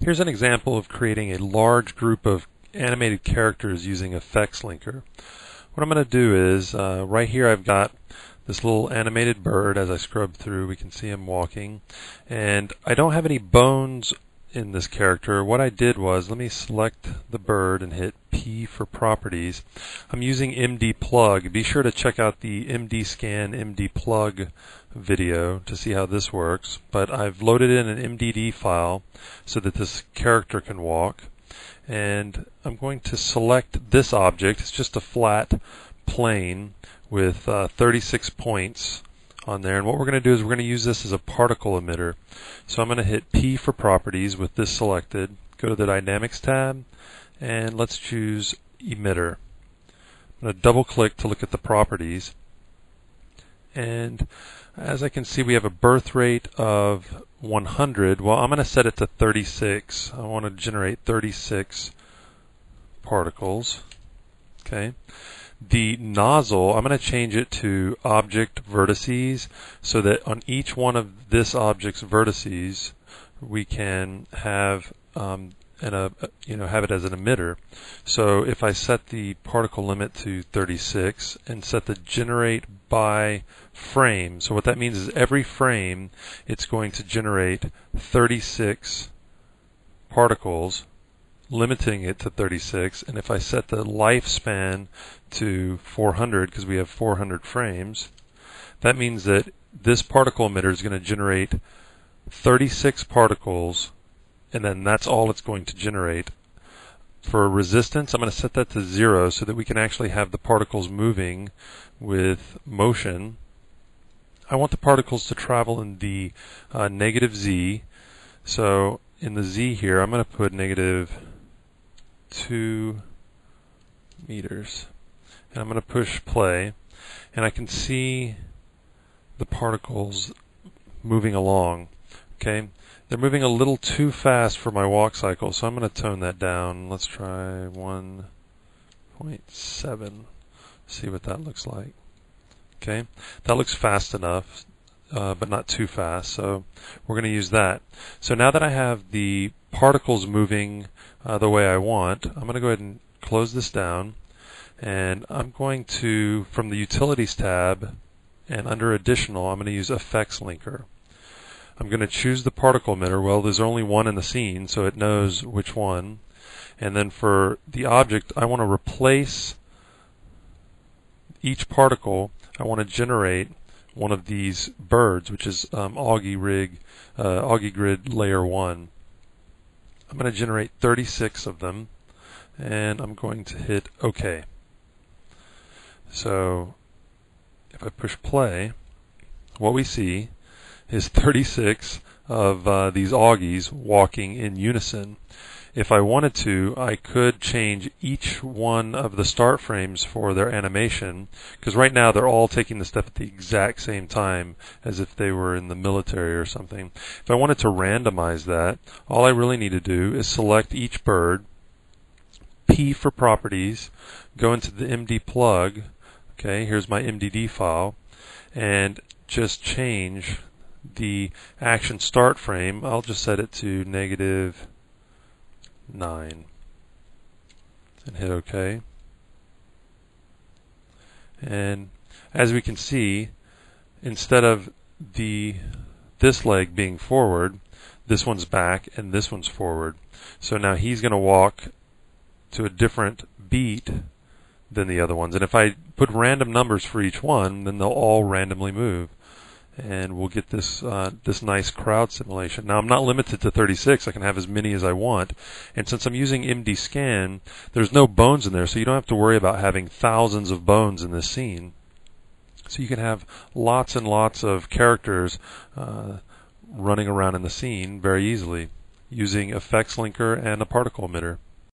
Here's an example of creating a large group of animated characters using FXlinker. What I'm going to do is, right here I've got this little animated bird. As I scrub through, we can see him walking. And I don't have any bones in this character. What I did was, let me select the bird and hit P for properties. I'm using MD Be sure to check out the MD MD video to see how this works. But I've loaded in an MDD file so that this character can walk. And I'm going to select this object. It's just a flat plane with 36 points on there, and what we're going to do is we're going to use this as a particle emitter. So I'm going to hit P for properties with this selected, go to the Dynamics tab, and let's choose emitter. I'm going to double click to look at the properties, and as I can see we have a birth rate of 100. Well, I'm going to set it to 36. I want to generate 36 particles. Okay. The nozzle, I'm going to change it to object vertices so that on each one of this object's vertices we can have have it as an emitter. So if I set the particle limit to 36 and set the generate by frame, so what that means is every frame it's going to generate 36 particles, limiting it to 36, and if I set the lifespan to 400, because we have 400 frames, that means that this particle emitter is going to generate 36 particles, and then that's all it's going to generate. For resistance, I'm going to set that to 0 so that we can actually have the particles moving with motion. I want the particles to travel in the negative Z, so in the Z here I'm going to put negative 2 meters, and I'm going to push play, and I can see the particles moving along. Okay, they're moving a little too fast for my walk cycle, so I'm going to tone that down. Let's try 1.7, see what that looks like. Okay, that looks fast enough, but not too fast, so we're going to use that. So now that I have the particles moving the way I want, I'm going to go ahead and close this down, and I'm going to, from the Utilities tab and under Additional, I'm going to use FXlinker. I'm going to choose the particle emitter. Well, there's only one in the scene, so it knows which one. And then for the object, I want to replace each particle. I want to generate one of these birds, which is Augie Grid Layer 1. I'm going to generate 36 of them, and I'm going to hit OK. So if I push play, what we see is 36 of these Augies walking in unison. If I wanted to, I could change each one of the start frames for their animation, because right now they're all taking the step at the exact same time as if they were in the military or something. If I wanted to randomize that, all I really need to do is select each bird, P for properties, go into the MD plug, okay, here's my MDD file, and just change the action start frame. I'll just set it to -9 and hit OK. And as we can see, instead of this leg being forward, this one's back and this one's forward. So now he's going to walk to a different beat than the other ones. And if I put random numbers for each one, then they'll all randomly move, and we'll get this this nice crowd simulation. Now I'm not limited to 36. I can have as many as I want, and since I'm using MD Scan, there's no bones in there, so you don't have to worry about having thousands of bones in this scene. So you can have lots and lots of characters running around in the scene very easily using FXlinker and a particle emitter.